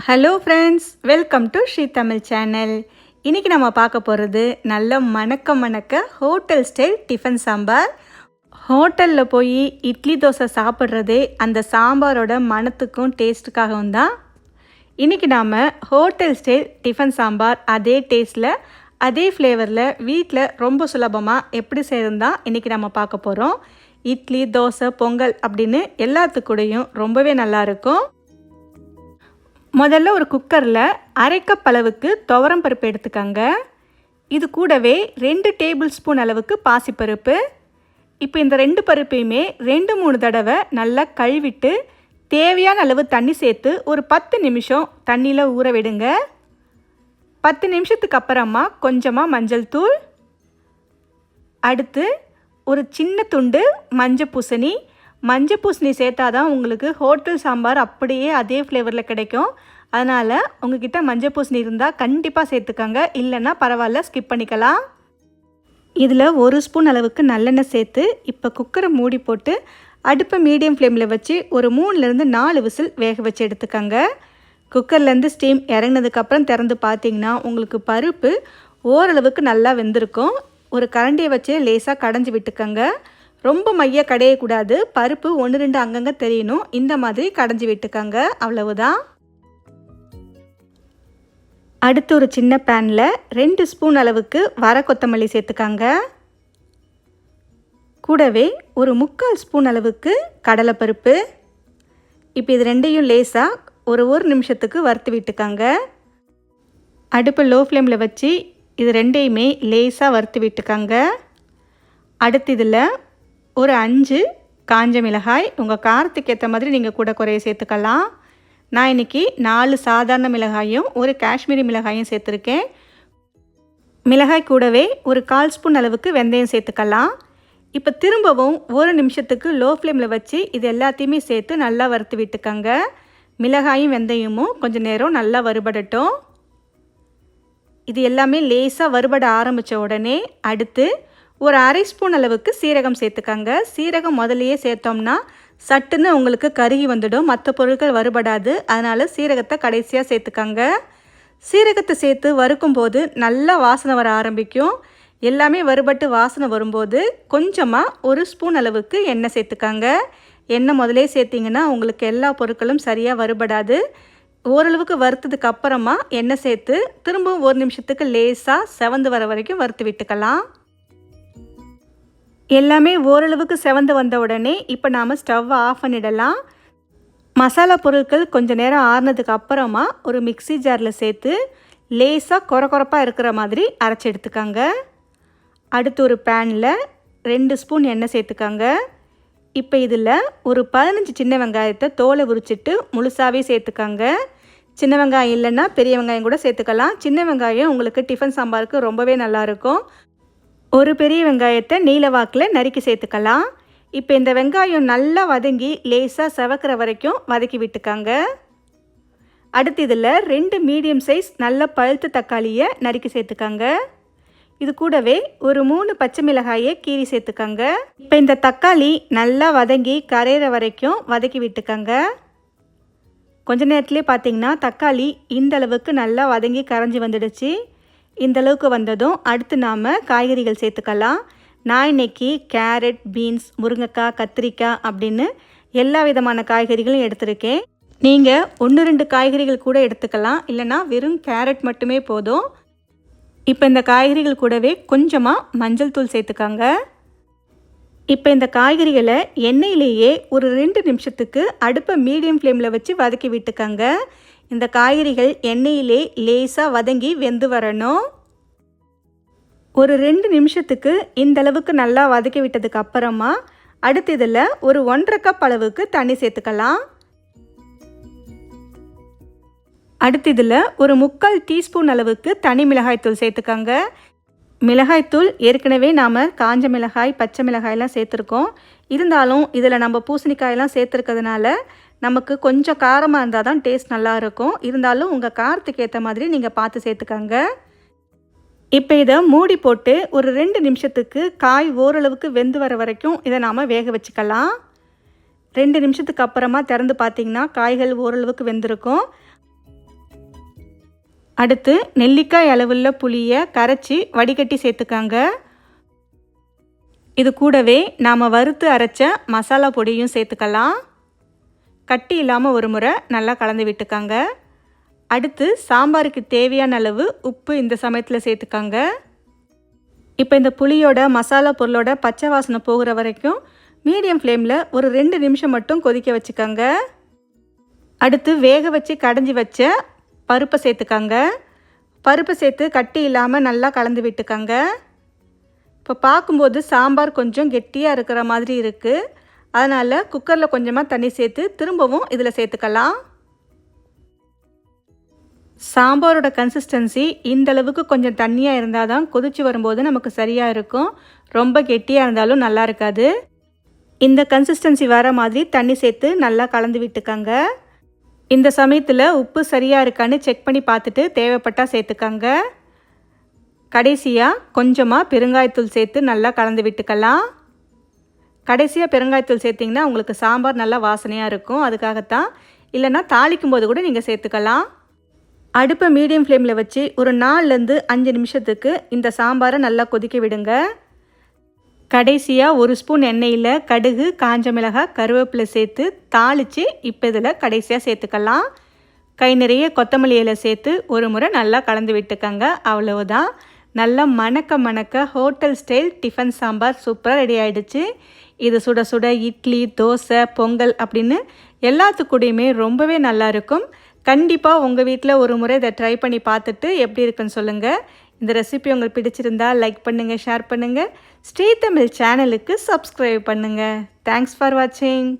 Hello friends, welcome to Sri Tamil channel. இன்றைக்கி நம்ம பார்க்க போகிறது நல்ல மணக்க ஹோட்டல் ஸ்டைல் டிஃபன் சாம்பார். ஹோட்டலில் போய் இட்லி தோசை சாப்பிட்றதே அந்த சாம்பாரோட மணத்துக்கும் டேஸ்ட்டுக்காகவும் தான். இன்றைக்கி நாம் ஹோட்டல் ஸ்டைல் டிஃபன் சாம்பார் அதே டேஸ்ட்டில் அதே ஃப்ளேவரில் வீட்டில் ரொம்ப சுலபமாக எப்படி செய்யறதுதான் இன்றைக்கி நம்ம பார்க்க போகிறோம். இட்லி தோசை பொங்கல் அப்படின்னு எல்லாத்துக்கூடையும் ரொம்பவே நல்லாயிருக்கும். முதல்ல ஒரு குக்கரில் 1/2 கப் அளவுக்கு துவரம் பருப்பு எடுத்துக்கங்க. இது கூடவே 2 டேபிள் ஸ்பூன் அளவுக்கு பாசிப்பருப்பு. இப்போ இந்த 2 பருப்பையுமே 2-3 தடவை நல்லா கழுவிட்டு தேவையான அளவு தண்ணி சேர்த்து ஒரு 10 நிமிஷம் தண்ணியில் ஊற விடுங்க. 10 நிமிஷத்துக்கு அப்புறமா கொஞ்சமாக மஞ்சள் தூள், அடுத்து ஒரு சின்ன துண்டு மஞ்சள் பூசணி சேர்த்தா தான் உங்களுக்கு ஹோட்டல் சாம்பார் அப்படியே அதே ஃப்ளேவரில் கிடைக்கும். அதனால் உங்ககிட்ட மஞ்சள் பூசணி இருந்தால் கண்டிப்பாக சேர்த்துக்கங்க, இல்லைன்னா பரவாயில்ல, ஸ்கிப் பண்ணிக்கலாம். இதில் 1 ஸ்பூன் அளவுக்கு நல்லெண்ணெய் சேர்த்து இப்போ குக்கரை மூடி போட்டு அடுப்பை மீடியம் ஃப்ளேமில் வச்சு ஒரு 3-4 விசில் வேக வச்சு எடுத்துக்கங்க. குக்கர்லேருந்து ஸ்டீம் இறங்கினதுக்கப்புறம் திறந்து பார்த்தீங்கன்னா உங்களுக்கு பருப்பு ஓரளவுக்கு நல்லா வெந்திருக்கும். ஒரு கரண்டியை வச்சு லேசாக கடைஞ்சி விட்டுக்கங்க. ரொம்ப மைய கடையக்கூடாது, பருப்பு 1-2 அங்கங்கே தெரியணும். இந்த மாதிரி கடைஞ்சி விட்டுக்கங்க, அவ்வளவுதான். அடுத்து ஒரு சின்ன பேனில் 2 ஸ்பூன் அளவுக்கு வர கொத்தமல்லி சேர்த்துக்கங்க. கூடவே ஒரு 3/4 ஸ்பூன் அளவுக்கு கடலைப்பருப்பு. இப்போ இது ரெண்டையும் லேசாக ஒரு நிமிஷத்துக்கு வறுத்து விட்டுக்கங்க. அடுப்பு லோ ஃப்ளேமில் வச்சு இது ரெண்டையுமே லேசாக வறுத்து விட்டுக்கங்க. அடுத்து இதில் ஒரு 5 காஞ்ச மிளகாய், உங்கள் காரத்துக்கு ஏற்ற மாதிரி நீங்கள் கூட குறைய சேர்த்துக்கலாம். நான் இன்றைக்கி 4 சாதாரண மிளகாயும் ஒரு காஷ்மீரி மிளகாயும் சேர்த்துருக்கேன். மிளகாய் கூடவே ஒரு 1/4 ஸ்பூன் அளவுக்கு வெந்தயம் சேர்த்துக்கலாம். இப்போ திரும்பவும் 1 நிமிஷத்துக்கு லோ ஃப்ளேமில் வச்சு இது எல்லாத்தையுமே சேர்த்து நல்லா வறுத்து விட்டுக்கங்க. மிளகாயும் வெந்தயமும் கொஞ்சம் நேரம் நல்லா வறுபடட்டும். இது எல்லாமே லேசாக வறுபட ஆரம்பித்த உடனே அடுத்து ஒரு 1/2 ஸ்பூன் அளவுக்கு சீரகம் சேர்த்துக்கங்க. சீரகம் முதலையே சேர்த்தோம்னா சட்டுன்னு உங்களுக்கு கருகி வந்துடும், மற்ற பொருட்கள் வறுபடாது. அதனால் சீரகத்தை கடைசியாக சேர்த்துக்கங்க. சீரகத்தை சேர்த்து வறுக்கும்போது நல்லா வாசனை வர ஆரம்பிக்கும். எல்லாமே வறுபட்டு வாசனை வரும்போது கொஞ்சமாக 1 ஸ்பூன் அளவுக்கு எண்ணெய் சேர்த்துக்கங்க. எண்ணெய் முதலே சேர்த்திங்கன்னா உங்களுக்கு எல்லா பொருட்களும் சரியாக வறுபடாது. ஓரளவுக்கு வறுத்ததுக்கு அப்புறமா எண்ணெய் சேர்த்து திரும்பவும் 1 நிமிஷத்துக்கு லேசாக செவந்து வர வரைக்கும் வறுத்து விட்டுக்கலாம். எல்லாமே ஓரளவுக்கு செவந்து வந்த உடனே இப்போ நாம் ஸ்டவ்வை ஆஃப் பண்ணிடலாம். மசாலா பொருட்கள் கொஞ்சம் நேரம் ஆறுனதுக்கு அப்புறமா ஒரு மிக்ஸி ஜாரில் சேர்த்து லேசாக கொரப்பாக இருக்கிற மாதிரி அரைச்சி எடுத்துக்கங்க. அடுத்து ஒரு பேனில் 2 ஸ்பூன் எண்ணெய் சேர்த்துக்கங்க. இப்போ இதில் ஒரு 15 சின்ன வெங்காயத்தை தோலை உரிச்சிட்டு முழுசாகவே சேர்த்துக்கங்க. சின்ன வெங்காயம் இல்லைன்னா பெரிய வெங்காயம் கூட சேர்த்துக்கலாம். சின்ன வெங்காயம் உங்களுக்கு டிஃபன் சாம்பாருக்கு ரொம்பவே நல்லாயிருக்கும். ஒரு பெரிய வெங்காயத்தை நீல வாக்கில் நறுக்கி சேர்த்துக்கலாம். இப்போ இந்த வெங்காயம் நல்லா வதங்கி லேசாக செவக்கிற வரைக்கும் வதக்கி விட்டுக்கங்க. அடுத்து இதில் 2 மீடியம் சைஸ் நல்ல பழுத்த தக்காளியை நறுக்கி சேர்த்துக்கங்க. இது கூடவே ஒரு 3 பச்சை மிளகாயை கீறி சேர்த்துக்கங்க. இப்போ இந்த தக்காளி நல்லா வதங்கி கரையிற வரைக்கும் வதக்கி விட்டுக்கங்க. கொஞ்ச நேரத்துலேயே பார்த்தீங்கன்னா தக்காளி இந்த அளவுக்கு நல்லா வதங்கி கரைஞ்சி வந்துடுச்சு. இந்த அளவுக்கு வந்ததும் அடுத்து நாம் காய்கறிகள் சேர்த்துக்கலாம். நான் இன்றைக்கி கேரட், பீன்ஸ், முருங்கைக்காய், கத்திரிக்காய் அப்படின்னு எல்லா விதமான காய்கறிகளும் எடுத்திருக்கேன். நீங்கள் 1-2 காய்கறிகள் கூட எடுத்துக்கலாம், இல்லைனா வெறும் கேரட் மட்டுமே போதும். இப்போ இந்த காய்கறிகள் கூடவே கொஞ்சமாக மஞ்சள் தூள் சேர்த்துக்காங்க. இப்போ இந்த காய்கறிகளை எண்ணெயிலேயே ஒரு 2 நிமிஷத்துக்கு அடுப்பை மீடியம் ஃப்ளேமில் வச்சு வதக்கி விட்டுக்கங்க. இந்த காய்கறிகள் எண்ணெயிலே லேசாக வதங்கி வெந்து வரணும். ஒரு 2 நிமிஷத்துக்கு இந்த அளவுக்கு நல்லா வதக்கி விட்டதுக்கு அப்புறமா அடுத்து இதில் ஒரு 1/2 கப் அளவுக்கு தண்ணி சேர்த்துக்கலாம். அடுத்து இதில் ஒரு 3/4 டீஸ்பூன் அளவுக்கு தனி மிளகாய்த்தூள் சேர்த்துக்கங்க. மிளகாய்த்தூள் ஏற்கனவே நாம் காஞ்ச மிளகாய், பச்சை மிளகாயெல்லாம் சேர்த்துருக்கோம். இருந்தாலும் இதில் நம்ம பூசணிக்காயெல்லாம் சேர்த்துருக்கிறதுனால நமக்கு கொஞ்சம் காரமாக இருந்தால் தான் டேஸ்ட் நல்லாயிருக்கும். இருந்தாலும் உங்கள் காரத்துக்கு ஏற்ற மாதிரி நீங்கள் பார்த்து சேர்த்துக்கங்க. இப்போ இதை மூடி போட்டு ஒரு 2 நிமிஷத்துக்கு காய் ஓரளவுக்கு வெந்து வர வரைக்கும் இதை நாம் வேக வச்சுக்கலாம். 2 நிமிஷத்துக்கு அப்புறமா திறந்து பார்த்திங்கன்னா காய்கள் ஓரளவுக்கு வெந்திருக்கும். அடுத்து நெல்லிக்காய் அளவுள்ள புளியை கரைச்சி வடிகட்டி சேர்த்துக்காங்க. இது கூடவே நாம் வறுத்து அரைச்ச மசாலா பொடியும் சேர்த்துக்கலாம். கட்டி இல்லாமல் ஒரு முறை நல்லா கலந்து விட்டுக்காங்க. அடுத்து சாம்பாருக்கு தேவையான அளவு உப்பு இந்த சமயத்தில் சேர்த்துக்காங்க. இப்போ இந்த புளியோட மசாலா பொருளோட பச்சை வாசனை போகிற வரைக்கும் மீடியம் ஃப்ளேமில் ஒரு 2 நிமிஷம் மட்டும் கொதிக்க வச்சுக்காங்க. அடுத்து வேக வச்சு கடைஞ்சி வச்ச பருப்பை சேர்த்துக்காங்க. பருப்பை சேர்த்து கட்டி இல்லாமல் நல்லா கலந்து விட்டுக்காங்க. இப்போ பார்க்கும்போது சாம்பார் கொஞ்சம் கெட்டியாக இருக்கிற மாதிரி இருக்குது. அதனால் குக்கரில் கொஞ்சமாக தண்ணி சேர்த்து திரும்பவும் இதில் சேர்த்துக்கலாம். சாம்பாரோட கன்சிஸ்டன்சி இந்தளவுக்கு கொஞ்சம் தண்ணியாக இருந்தால் தான் கொதிச்சு வரும்போது நமக்கு சரியாக இருக்கும். ரொம்ப கெட்டியாக இருந்தாலும் நல்லா இருக்காது. இந்த கன்சிஸ்டன்சி வர மாதிரி தண்ணி சேர்த்து நல்லா கலந்து விட்டுக்காங்க. இந்த சமயத்தில் உப்பு சரியாக இருக்கான்னு செக் பண்ணி பார்த்துட்டு தேவைப்பட்டால் சேர்த்துக்காங்க. கடைசியாக கொஞ்சமாக பெருங்காயத்தூள் சேர்த்து நல்லா கலந்து விட்டுக்கலாம். கடைசியாக பெருங்காயத்தூள் சேர்த்திங்கன்னா உங்களுக்கு சாம்பார் நல்லா வாசனையாக இருக்கும். அதுக்காகத்தான். இல்லைன்னா தாளிக்கும் போது கூட நீங்கள் சேர்த்துக்கலாம். அடுப்பை மீடியம் ஃப்ளேமில் வச்சு ஒரு 4லேருந்து 5 நிமிஷத்துக்கு இந்த சாம்பாரை நல்லா கொதிக்க விடுங்க. கடைசியாக 1 ஸ்பூன் எண்ணெயில் கடுகு, காஞ்ச மிளகாய், கருவேப்பிலை சேர்த்து தாளித்து இப்போ இதில் கடைசியாக சேர்த்துக்கலாம். கை நிறைய கொத்தமல்லி இலை சேர்த்து ஒரு முறை நல்லா கலந்து விட்டுக்கங்க. அவ்வளவுதான். நல்லா மணக்க ஹோட்டல் ஸ்டைல் டிஃபன் சாம்பார் சூப்பராக ரெடி ஆகிடுச்சு. இது சுட சுட இட்லி, தோசை, பொங்கல் அப்படின்னு எல்லாத்துக்கூடையுமே ரொம்பவே நல்லாயிருக்கும். கண்டிப்பாக உங்கள் வீட்டில் ஒரு முறை இதை ட்ரை பண்ணி பார்த்துட்டு எப்படி இருக்குன்னு சொல்லுங்கள். இந்த ரெசிபி உங்களுக்கு பிடிச்சிருந்தால் லைக் பண்ணுங்கள், ஷேர் பண்ணுங்கள். ஸ்ரீ தமிழ் சேனலுக்கு சப்ஸ்கிரைப் பண்ணுங்கள். தேங்க்ஸ் ஃபார் வாட்சிங்.